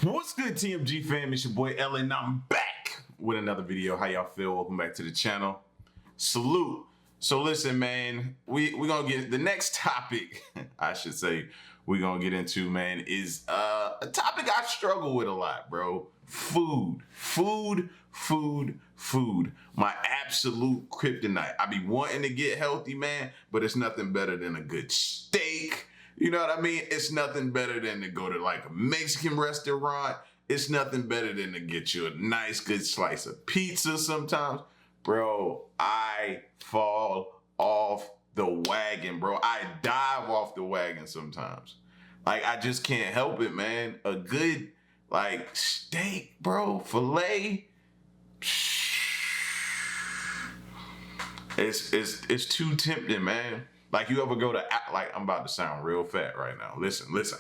What's good, TMG fam? It's your boy Ellen, and I'm back with another video. How y'all feel? Welcome back to the channel. Salute. So listen, man, we're gonna get the next topic, I should say, we're gonna get into, man, is a topic I struggle with a lot, bro. Food. My absolute kryptonite. I be wanting to get healthy, man, but it's nothing better than a good steak. You know what I mean? It's nothing better than to go to like a Mexican restaurant. It's nothing better than to get you a nice, good slice of pizza sometimes. Bro, I fall off the wagon, bro. I dive off the wagon sometimes. Like, I just can't help it, man. A good, like, steak, bro, filet. It's too tempting, man. Like, you ever go to, like, I'm about to sound real fat right now. Listen.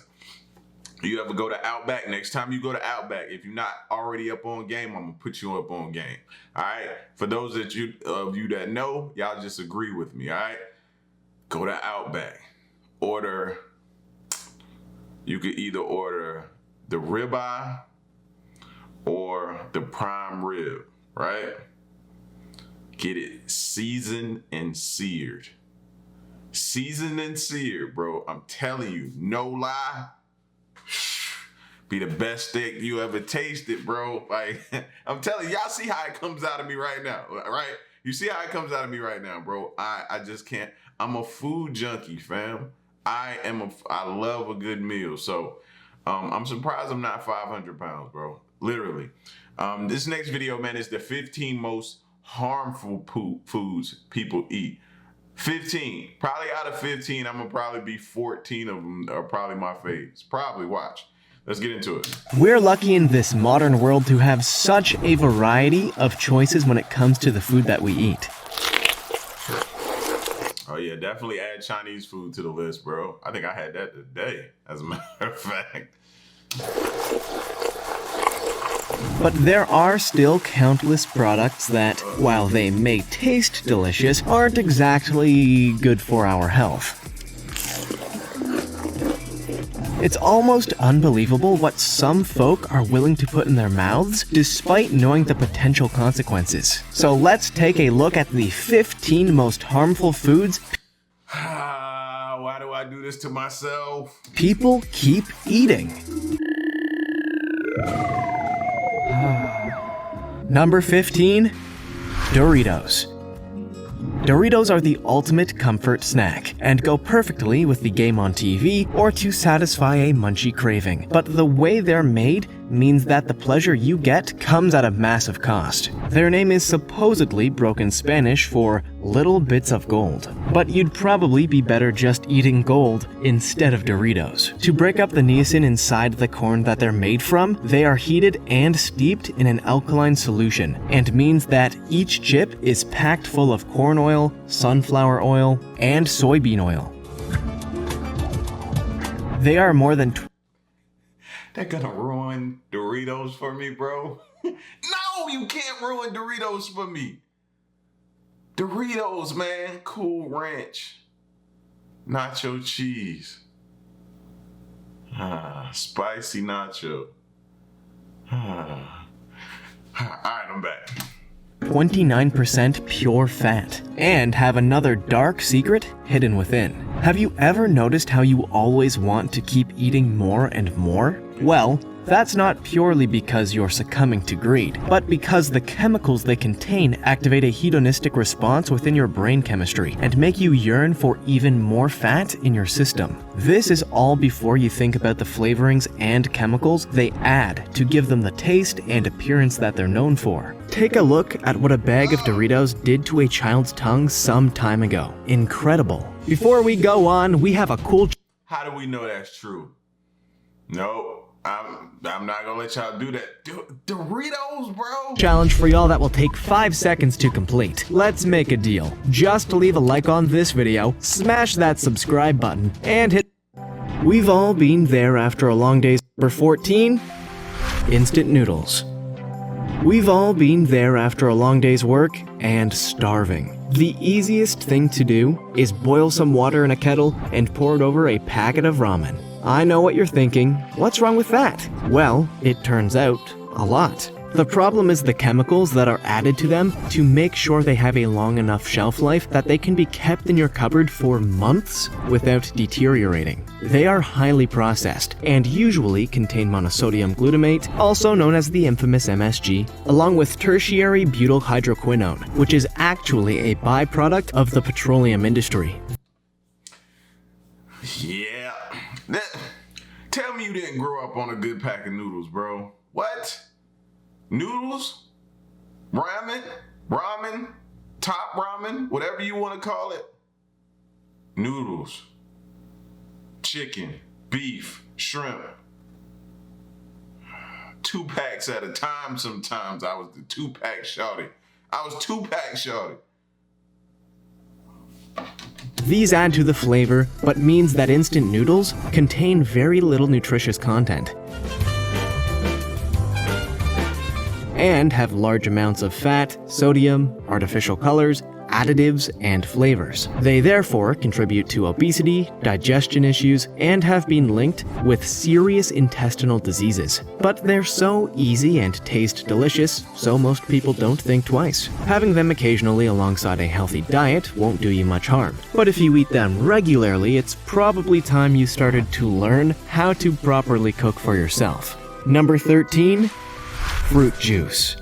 You ever go to Outback? Next time you go to Outback, if you're not already up on game, I'm gonna put you up on game. All right? For those of you that know, y'all just agree with me, all right? Go to Outback. You could either order the ribeye or the prime rib, right? Get it seasoned and seared. Seasoned and seared, bro. I'm telling you, no lie, be the best steak you ever tasted, bro. Like, I'm telling you, y'all see how it comes out of me right now, right? You see how it comes out of me right now, bro. I just can't. I'm a food junkie, fam. I love a good meal. So I'm surprised I'm not 500 pounds, bro. Literally. This next video, man, is the 15 most harmful foods people eat. 15. Probably out of 15, I'm gonna probably be 14 of them are probably my faves. Probably. Watch. Let's get into it. We're lucky in this modern world to have such a variety of choices when it comes to the food that we eat. Oh yeah, definitely add Chinese food to the list, bro. I think I had that today, as a matter of fact. But there are still countless products that, while they may taste delicious, aren't exactly good for our health. It's almost unbelievable what some folk are willing to put in their mouths despite knowing the potential consequences. So let's take a look at the 15 most harmful foods Why do I do this to myself? people keep eating. Number 15, Doritos. Doritos are the ultimate comfort snack and go perfectly with the game on TV or to satisfy a munchy craving. But the way they're made means that the pleasure you get comes at a massive cost. Their name is supposedly broken Spanish for little bits of gold. But you'd probably be better just eating gold instead of Doritos. To break up the niacin inside the corn that they're made from, they are heated and steeped in an alkaline solution, and means that each chip is packed full of corn oil, sunflower oil, and soybean oil. They are more than They're gonna ruin Doritos for me, bro. No, you can't ruin Doritos for me. Doritos, man. Cool Ranch. Nacho cheese. Spicy nacho. Alright, I'm back. 29% pure fat, and have another dark secret hidden within. Have you ever noticed how you always want to keep eating more and more? Well, that's not purely because you're succumbing to greed, but because the chemicals they contain activate a hedonistic response within your brain chemistry and make you yearn for even more fat in your system. This is all before you think about the flavorings and chemicals they add to give them the taste and appearance that they're known for. Take a look at what a bag of Doritos did to a child's tongue some time ago. Incredible. Before we go on, we have a cool How do we know that's true? No. I'm not gonna let y'all do that. Doritos, bro. challenge for y'all that will take 5 seconds to complete. Let's make a deal. Just leave a like on this video, smash that subscribe button, and hit. We've all been there after a long day's. Number 14, instant noodles. We've all been there after a long day's work and starving. The easiest thing to do is boil some water in a kettle and pour it over a packet of ramen. I know what you're thinking. What's wrong with that? Well, it turns out, a lot. The problem is the chemicals that are added to them to make sure they have a long enough shelf life that they can be kept in your cupboard for months without deteriorating. They are highly processed and usually contain monosodium glutamate, also known as the infamous MSG, along with tertiary butyl hydroquinone, which is actually a byproduct of the petroleum industry. Yeah. Tell me you didn't grow up on a good pack of noodles, bro. What? Noodles? Ramen? Top ramen? Whatever you want to call it. Noodles. Chicken. Beef. Shrimp. 2 packs at a time sometimes. I was the 2-pack shawty. These add to the flavor, but means that instant noodles contain very little nutritious content and have large amounts of fat, sodium, artificial colors, additives, and flavors. They therefore contribute to obesity, digestion issues, and have been linked with serious intestinal diseases. But they're so easy and taste delicious, so most people don't think twice. Having them occasionally alongside a healthy diet won't do you much harm. But if you eat them regularly, it's probably time you started to learn how to properly cook for yourself. Number 13. Fruit juice.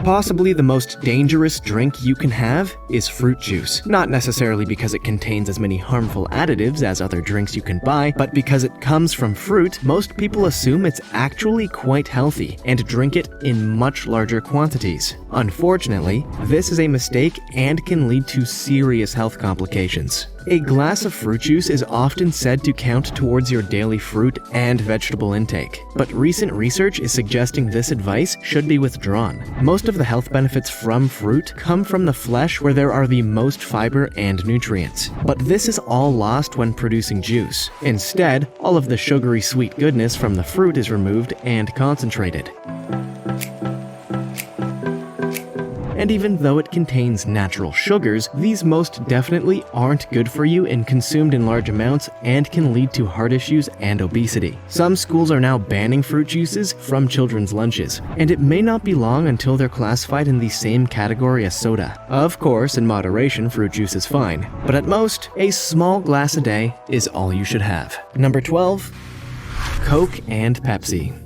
Possibly the most dangerous drink you can have is fruit juice. Not necessarily because it contains as many harmful additives as other drinks you can buy, but because it comes from fruit, most people assume it's actually quite healthy and drink it in much larger quantities. Unfortunately, this is a mistake and can lead to serious health complications. A glass of fruit juice is often said to count towards your daily fruit and vegetable intake, but recent research is suggesting this advice should be withdrawn. Most of the health benefits from fruit come from the flesh where there are the most fiber and nutrients, but this is all lost when producing juice. Instead, all of the sugary sweet goodness from the fruit is removed and concentrated. And even though it contains natural sugars, these most definitely aren't good for you and consumed in large amounts and can lead to heart issues and obesity. Some schools are now banning fruit juices from children's lunches, and it may not be long until they're classified in the same category as soda. Of course, in moderation, fruit juice is fine, but at most, a small glass a day is all you should have. Number 12. Coke and Pepsi.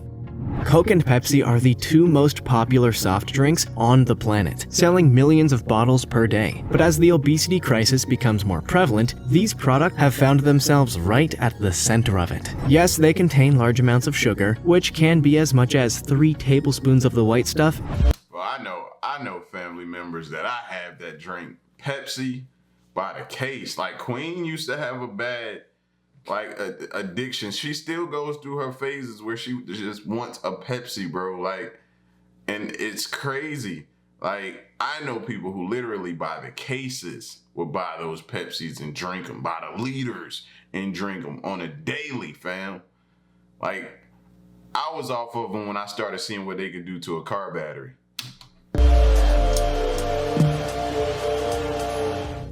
Coke and Pepsi are the 2 most popular soft drinks on the planet, selling millions of bottles per day. But as the obesity crisis becomes more prevalent, these products have found themselves right at the center of it. Yes, they contain large amounts of sugar, which can be as much as 3 tablespoons of the white stuff. Well, I know family members that I have that drink Pepsi by the case. Like Queen used to have a bad addiction. She still goes through her phases where she just wants a Pepsi, bro. And it's crazy. I know people who literally by the cases will buy those Pepsis and drink them, by the liters and drink them on a daily, fam. I was off of them when I started seeing what they could do to a car battery.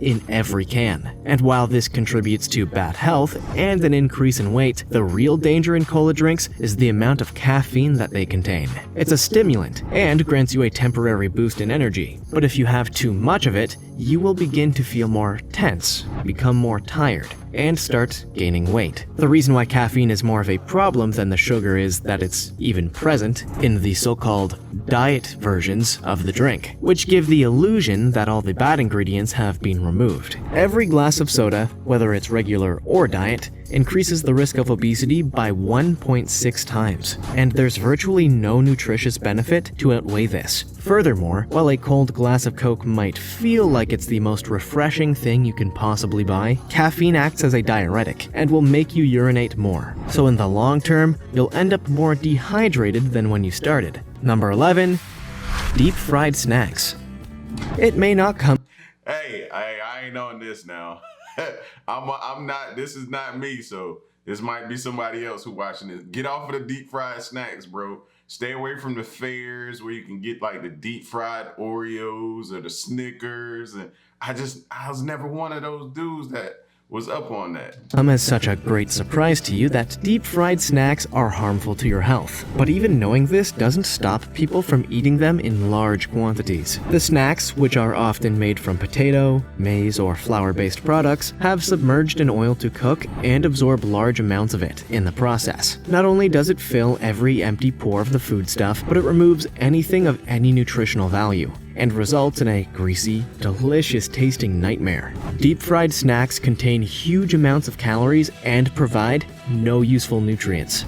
In every can. And while this contributes to bad health and an increase in weight, the real danger in cola drinks is the amount of caffeine that they contain. It's a stimulant and grants you a temporary boost in energy, but if you have too much of it, you will begin to feel more tense, become more tired, and start gaining weight. The reason why caffeine is more of a problem than the sugar is that it's even present in the so-called diet versions of the drink, which give the illusion that all the bad ingredients have been removed. Every glass of soda, whether it's regular or diet, increases the risk of obesity by 1.6 times, and there's virtually no nutritious benefit to outweigh this. Furthermore, while a cold glass of Coke might feel like it's the most refreshing thing you can possibly buy, caffeine acts as a diuretic and will make you urinate more. So in the long term, you'll end up more dehydrated than when you started. Number 11. Deep fried snacks. It may not come... Hey, I ain't on this now. I'm not, this is not me, so this might be somebody else who watching this. Get off of the deep fried snacks, bro. Stay away from the fairs where you can get the deep fried Oreos or the Snickers. And I was never one of those dudes that was up on that. Come as such a great surprise to you that deep-fried snacks are harmful to your health. But even knowing this doesn't stop people from eating them in large quantities. The snacks, which are often made from potato, maize, or flour-based products, have submerged in oil to cook and absorb large amounts of it in the process. Not only does it fill every empty pore of the foodstuff, but it removes anything of any nutritional value and results in a greasy, delicious-tasting nightmare. Deep-fried snacks contain huge amounts of calories and provide no useful nutrients.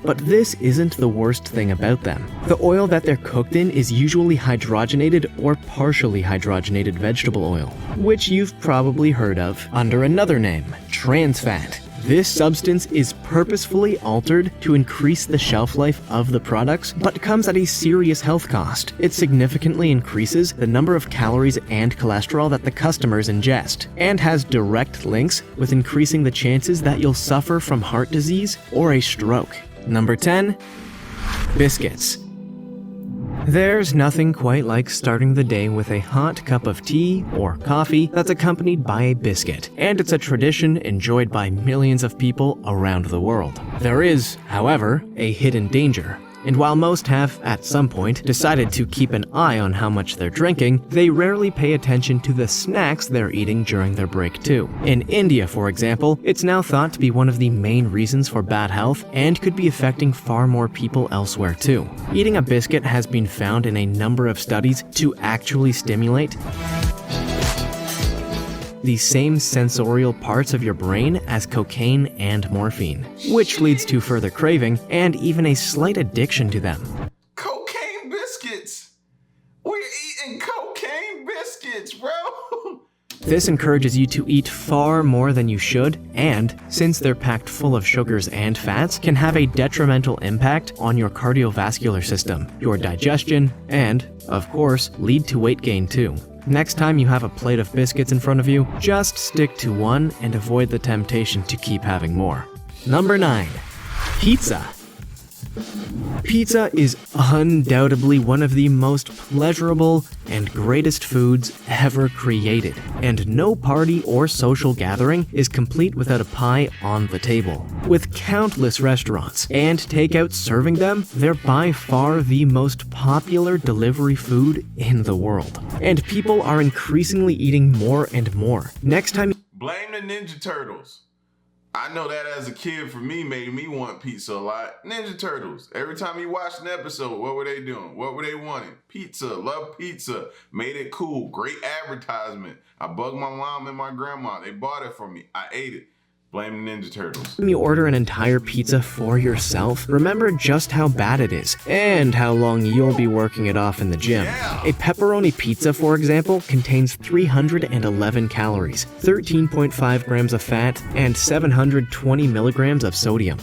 But this isn't the worst thing about them. The oil that they're cooked in is usually hydrogenated or partially hydrogenated vegetable oil, which you've probably heard of under another name, trans fat. This substance is purposefully altered to increase the shelf life of the products, but comes at a serious health cost. It significantly increases the number of calories and cholesterol that the customers ingest, and has direct links with increasing the chances that you'll suffer from heart disease or a stroke. Number 10. Biscuits. There's nothing quite like starting the day with a hot cup of tea or coffee that's accompanied by a biscuit, and it's a tradition enjoyed by millions of people around the world. There is, however, a hidden danger. And while most have, at some point, decided to keep an eye on how much they're drinking, they rarely pay attention to the snacks they're eating during their break too. In India, for example, it's now thought to be one of the main reasons for bad health and could be affecting far more people elsewhere too. Eating a biscuit has been found in a number of studies to actually stimulate the same sensorial parts of your brain as cocaine and morphine, which leads to further craving and even a slight addiction to them. Cocaine biscuits! We're eating cocaine biscuits, bro! This encourages you to eat far more than you should, and, since they're packed full of sugars and fats, can have a detrimental impact on your cardiovascular system, your digestion, and, of course, lead to weight gain too. Next time you have a plate of biscuits in front of you, just stick to one and avoid the temptation to keep having more. Number 9. Pizza. Pizza is undoubtedly one of the most pleasurable and greatest foods ever created, and no party or social gathering is complete without a pie on the table. With countless restaurants and takeouts serving them, they're by far the most popular delivery food in the world, and people are increasingly eating more and more. Next time, blame the Ninja Turtles. I know that as a kid, for me, made me want pizza a lot. Ninja Turtles. Every time you watched an episode, what were they doing? What were they wanting? Pizza. Love pizza. Made it cool. Great advertisement. I bugged my mom and my grandma. They bought it for me. I ate it. Blame the Ninja Turtles. when you order an entire pizza for yourself, remember just how bad it is and how long you'll be working it off in the gym. Yeah. A pepperoni pizza, for example, contains 311 calories, 13.5 grams of fat, and 720 milligrams of sodium.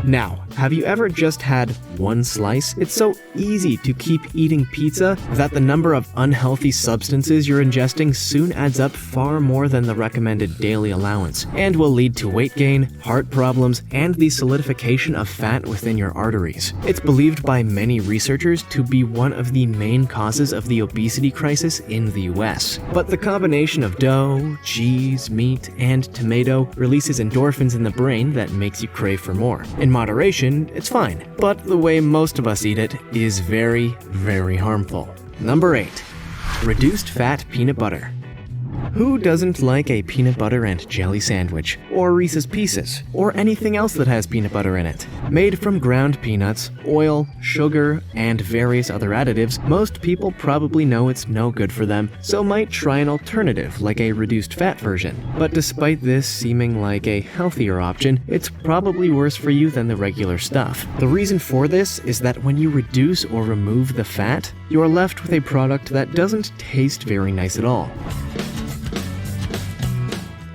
Now, have you ever just had one slice? It's so easy to keep eating pizza that the number of unhealthy substances you're ingesting soon adds up far more than the recommended daily allowance, and will lead to weight gain, heart problems, and the solidification of fat within your arteries. It's believed by many researchers to be one of the main causes of the obesity crisis in the US. But the combination of dough, cheese, meat, and tomato releases endorphins in the brain that makes you crave for more. In moderation, it's fine, but the way most of us eat it is very, very harmful. Number 8. Reduced fat peanut butter. Who doesn't like a peanut butter and jelly sandwich, or Reese's Pieces, or anything else that has peanut butter in it? Made from ground peanuts, oil, sugar, and various other additives, most people probably know it's no good for them, so might try an alternative like a reduced fat version. But despite this seeming like a healthier option, it's probably worse for you than the regular stuff. The reason for this is that when you reduce or remove the fat, you are left with a product that doesn't taste very nice at all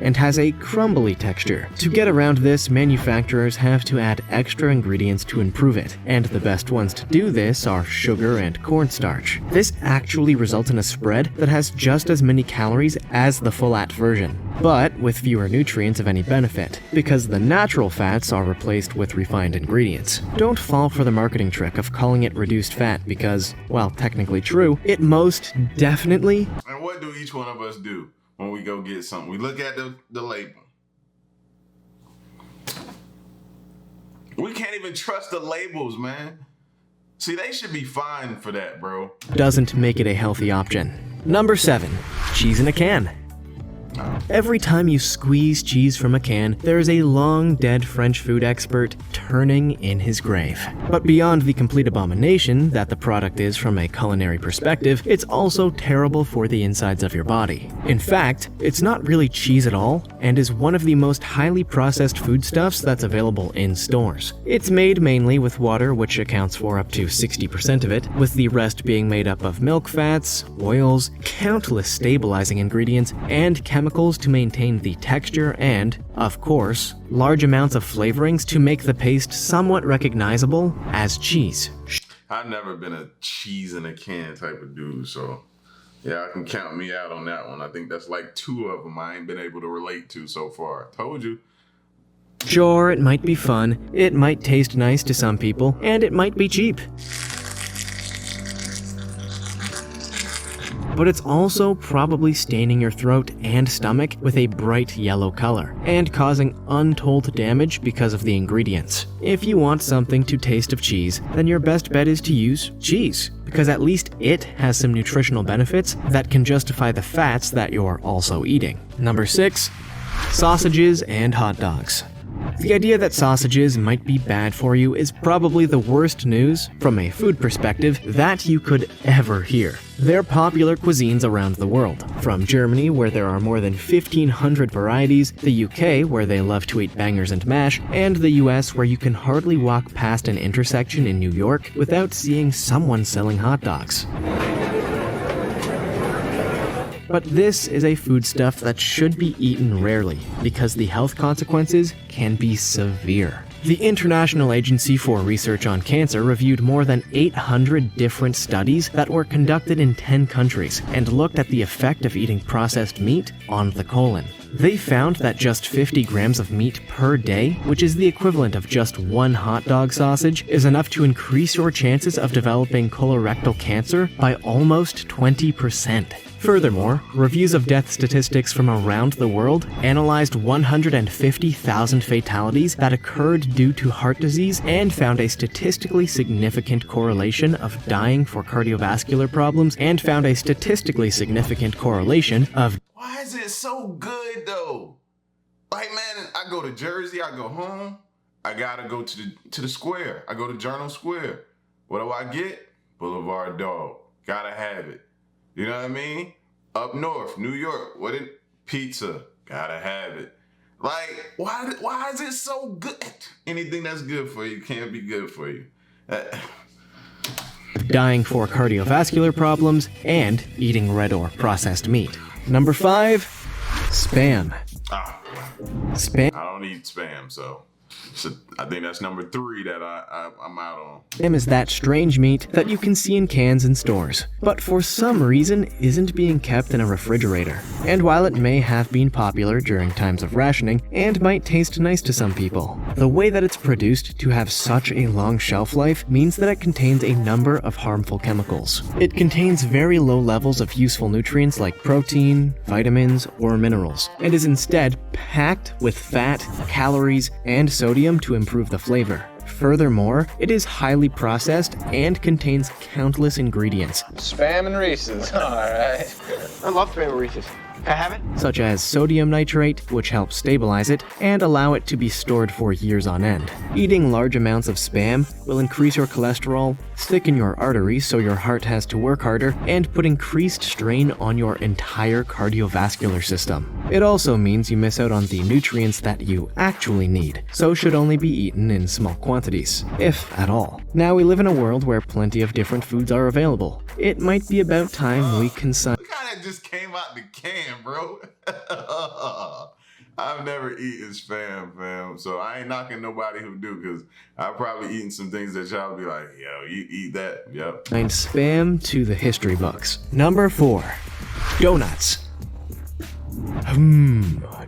and has a crumbly texture. To get around this, manufacturers have to add extra ingredients to improve it, and the best ones to do this are sugar and cornstarch. This actually results in a spread that has just as many calories as the full-fat version, but with fewer nutrients of any benefit, because the natural fats are replaced with refined ingredients. Don't fall for the marketing trick of calling it reduced fat because, while technically true, it most definitely And what each one of us do when we go get something? We look at the label. We can't even trust the labels, man. See, they should be fined for that, bro. Doesn't make it a healthy option. Number 7. Cheese in a can. Every time you squeeze cheese from a can, there is a long-dead French food expert turning in his grave. But beyond the complete abomination that the product is from a culinary perspective, it's also terrible for the insides of your body. In fact, it's not really cheese at all, and is one of the most highly processed foodstuffs that's available in stores. It's made mainly with water, which accounts for up to 60% of it, with the rest being made up of milk fats, oils, countless stabilizing ingredients, and chemicals to maintain the texture and, of course, large amounts of flavorings to make the paste somewhat recognizable as cheese. I've never been a cheese in a can type of dude, so yeah, I can count me out on that one. I think that's like 2 of them I ain't been able to relate to so far. Told you. Sure, it might be fun, it might taste nice to some people, and it might be cheap. But it's also probably staining your throat and stomach with a bright yellow color, and causing untold damage because of the ingredients. If you want something to taste of cheese, then your best bet is to use cheese, because at least it has some nutritional benefits that can justify the fats that you're also eating. Number 6. Sausages and hot dogs. The idea that sausages might be bad for you is probably the worst news, from a food perspective, that you could ever hear. They're popular cuisines around the world, from Germany, where there are more than 1,500 varieties, the UK, where they love to eat bangers and mash, and the US, where you can hardly walk past an intersection in New York without seeing someone selling hot dogs. But this is a foodstuff that should be eaten rarely, because the health consequences can be severe. The International Agency for Research on Cancer reviewed more than 800 different studies that were conducted in 10 countries and looked at the effect of eating processed meat on the colon. They found that just 50 grams of meat per day, which is the equivalent of just 1 hot dog sausage, is enough to increase your chances of developing colorectal cancer by almost 20%. Furthermore, reviews of death statistics from around the world analyzed 150,000 fatalities that occurred due to heart disease and found a statistically significant correlation of dying for cardiovascular problems and found a statistically significant correlation of... Why is it so good though? Like, man, I go to Jersey, I go home, I gotta go to the square. I go to Journal Square. What do I get? Boulevard Dog. Gotta have it. You know what I mean? Up north, New York, what it? Pizza. Gotta have it. Like, why is it so good? Anything that's good for you can't be good for you. Dying for cardiovascular problems and eating red or processed meat. Number 5, Spam. Spam. I don't eat Spam, so I think that's number 3 that I'm out on. Spam is that strange meat that you can see in cans in stores, but for some reason isn't being kept in a refrigerator. And while it may have been popular during times of rationing, and might taste nice to some people, the way that it's produced to have such a long shelf life means that it contains a number of harmful chemicals. It contains very low levels of useful nutrients like protein, vitamins, or minerals, and is instead packed with fat, calories, and sodium to improve the flavor. Furthermore, it is highly processed and contains countless ingredients. Spam and Reese's, alright. I love Spam and Reese's. Can I have it? Such as sodium nitrate, which helps stabilize it and allow it to be stored for years on end. Eating large amounts of Spam will increase your cholesterol, thicken your arteries so your heart has to work harder, and put increased strain on your entire cardiovascular system. It also means you miss out on the nutrients that you actually need, so should only be eaten in small quantities, if at all. Now we live in a world where plenty of different foods are available. It might be about time we consume. Look how that just came out the can, bro. I've never eaten Spam, fam, so I ain't knocking nobody who do, because I've probably eaten some things that y'all be like, yo, you eat that, yep. Find Spam to the history books. Number 4, donuts.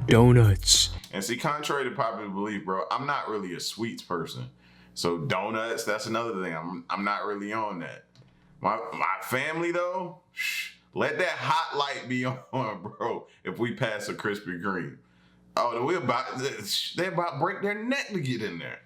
Donuts. And see, contrary to popular belief, bro, I'm not really a sweets person. So donuts, that's another thing. I'm not really on that. My family though, Let that hot light be on, bro. If we pass a Krispy Kreme, oh, they're about to break their neck to get in there.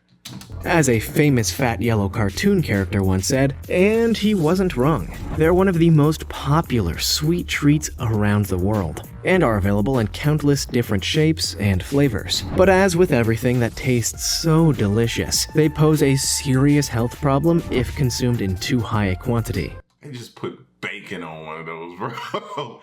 As a famous fat yellow cartoon character once said, and he wasn't wrong, they're one of the most popular sweet treats around the world, and are available in countless different shapes and flavors. But as with everything that tastes so delicious, they pose a serious health problem if consumed in too high a quantity. They just put bacon on one of those, bro.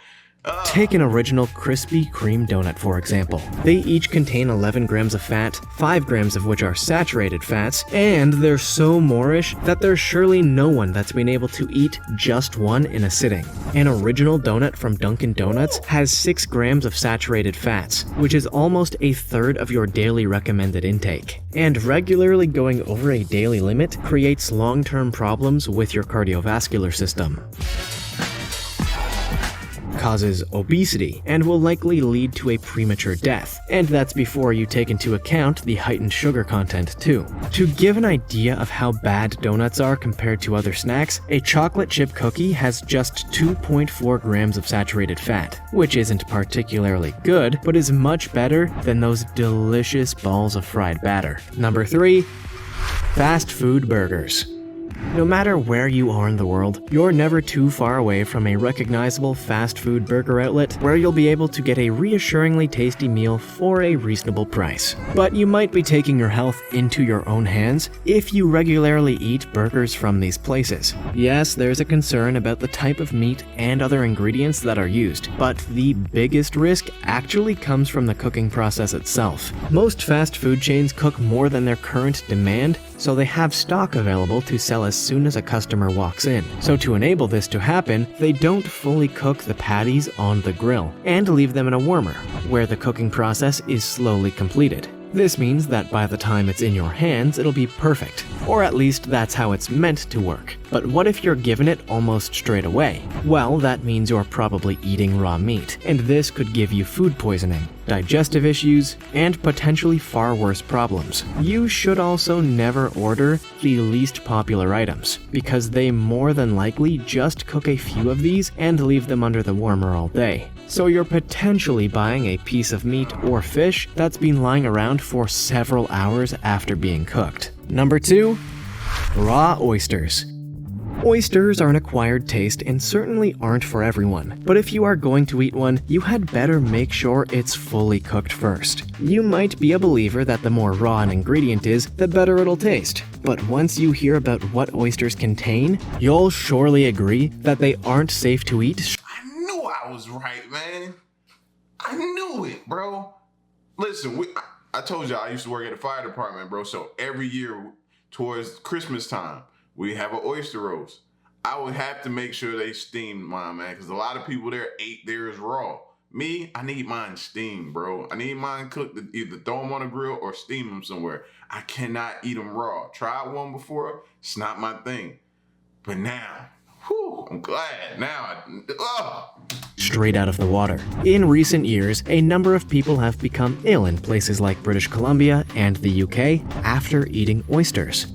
Take an original Krispy Kreme donut, for example. They each contain 11 grams of fat, 5 grams of which are saturated fats, and they're so moreish that there's surely no one that's been able to eat just one in a sitting. An original donut from Dunkin' Donuts has 6 grams of saturated fats, which is almost a third of your daily recommended intake. And regularly going over a daily limit creates long-term problems with your cardiovascular system, causes obesity, and will likely lead to a premature death. And that's before you take into account the heightened sugar content too. To give an idea of how bad donuts are compared to other snacks, a chocolate chip cookie has just 2.4 grams of saturated fat, which isn't particularly good, but is much better than those delicious balls of fried batter. Number 3. Fast food burgers. No matter where you are in the world, you're never too far away from a recognizable fast food burger outlet where you'll be able to get a reassuringly tasty meal for a reasonable price. But you might be taking your health into your own hands if you regularly eat burgers from these places. Yes, there's a concern about the type of meat and other ingredients that are used, but the biggest risk actually comes from the cooking process itself. Most fast food chains cook more than their current demand, so they have stock available to sell as soon as a customer walks in. So to enable this to happen, they don't fully cook the patties on the grill and leave them in a warmer, where the cooking process is slowly completed. This means that by the time it's in your hands, it'll be perfect. Or at least that's how it's meant to work. But what if you're given it almost straight away? Well, that means you're probably eating raw meat, and this could give you food poisoning, digestive issues, and potentially far worse problems. You should also never order the least popular items, because they more than likely just cook a few of these and leave them under the warmer all day. So you're potentially buying a piece of meat or fish that's been lying around for several hours after being cooked. Number 2. Raw oysters. Oysters are an acquired taste and certainly aren't for everyone, but if you are going to eat one, you had better make sure it's fully cooked first. You might be a believer that the more raw an ingredient is, the better it'll taste. But once you hear about what oysters contain, you'll surely agree that they aren't safe to eat. I knew I was right, man. I knew it, bro. Listen, I told you I used to work at a fire department, bro, so every year towards Christmas time, we have an oyster roast. I would have to make sure they steamed mine, man, because a lot of people there ate theirs raw. Me, I need mine steamed, bro. I need mine cooked to either throw them on a grill or steam them somewhere. I cannot eat them raw. Tried one before, it's not my thing. But now, I'm glad. Now, Straight out of the water. In recent years, a number of people have become ill in places like British Columbia and the UK after eating oysters,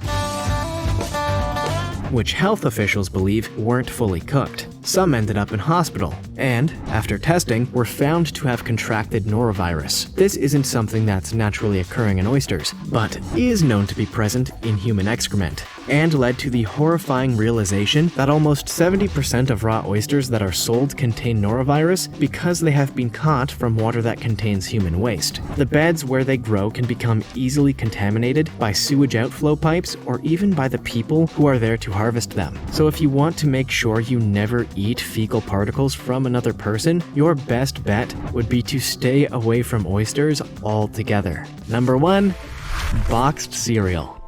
which health officials believe weren't fully cooked. Some ended up in hospital, and, after testing, were found to have contracted norovirus. This isn't something that's naturally occurring in oysters, but is known to be present in human excrement, and led to the horrifying realization that almost 70% of raw oysters that are sold contain norovirus because they have been caught from water that contains human waste. The beds where they grow can become easily contaminated by sewage outflow pipes or even by the people who are there to harvest them. So if you want to make sure you never eat fecal particles from another person, your best bet would be to stay away from oysters altogether. Number 1. Boxed cereal.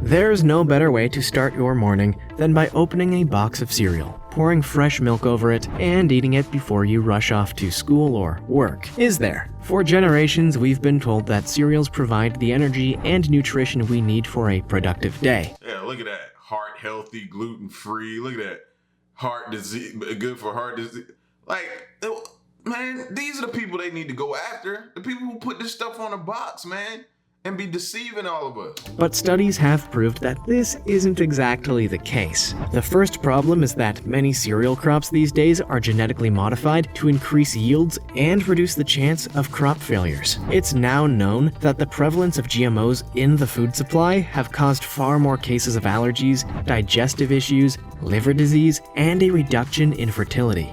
There's no better way to start your morning than by opening a box of cereal, pouring fresh milk over it, and eating it before you rush off to school or work. Is there? For generations, we've been told that cereals provide the energy and nutrition we need for a productive day. Yeah, look at that. Heart healthy, gluten-free. Look at that. Heart disease, good for heart disease. Like, man, these are the people they need to go after. The people who put this stuff on the box, man. and be deceiving all of us. But studies have proved that this isn't exactly the case. The first problem is that many cereal crops these days are genetically modified to increase yields and reduce the chance of crop failures. It's now known that the prevalence of GMOs in the food supply have caused far more cases of allergies, digestive issues, liver disease, and a reduction in fertility.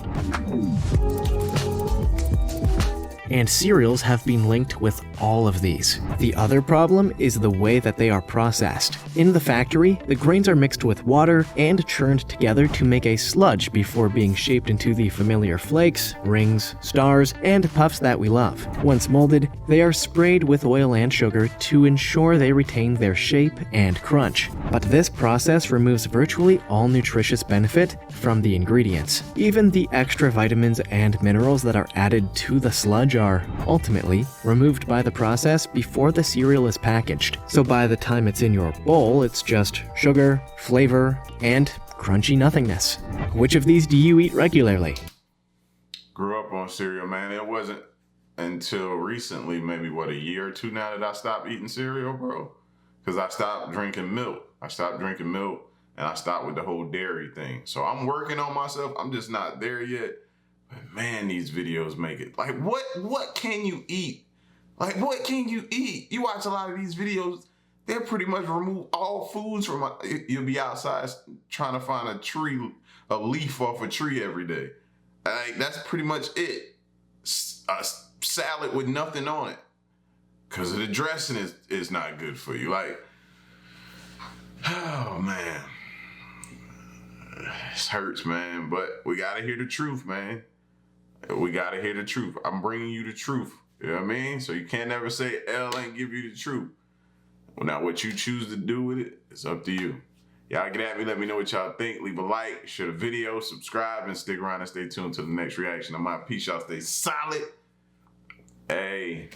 And cereals have been linked with all of these. The other problem is the way that they are processed. In the factory, the grains are mixed with water and churned together to make a sludge before being shaped into the familiar flakes, rings, stars, and puffs that we love. Once molded, they are sprayed with oil and sugar to ensure they retain their shape and crunch. But this process removes virtually all nutritious benefit from the ingredients. Even the extra vitamins and minerals that are added to the sludge are ultimately removed by the process before the cereal is packaged. So by the time it's in your bowl, it's just sugar, flavor, and crunchy nothingness. Which of these do you eat regularly? Grew up on cereal, man. It wasn't until recently, maybe a year or two now, that I stopped eating cereal, bro. Because I stopped drinking milk. And I stopped with the whole dairy thing. So I'm working on myself. I'm just not there yet. But man, these videos make it. Like, what can you eat? Like, what can you eat? You watch a lot of these videos, they'll pretty much remove all foods from, you'll be outside trying to find a leaf off a tree every day. Like, that's pretty much it. A salad with nothing on it. Because the dressing is not good for you. Like, oh man. This hurts, man. But we got to hear the truth, man. We got to hear the truth. I'm bringing you the truth. You know what I mean? So you can't never say L ain't give you the truth. Well, now what you choose to do with it, it's up to you. Y'all get at me. Let me know what y'all think. Leave a like, share the video, subscribe, and stick around and stay tuned to the next reaction. I'm out. Peace, y'all. Stay solid. Hey.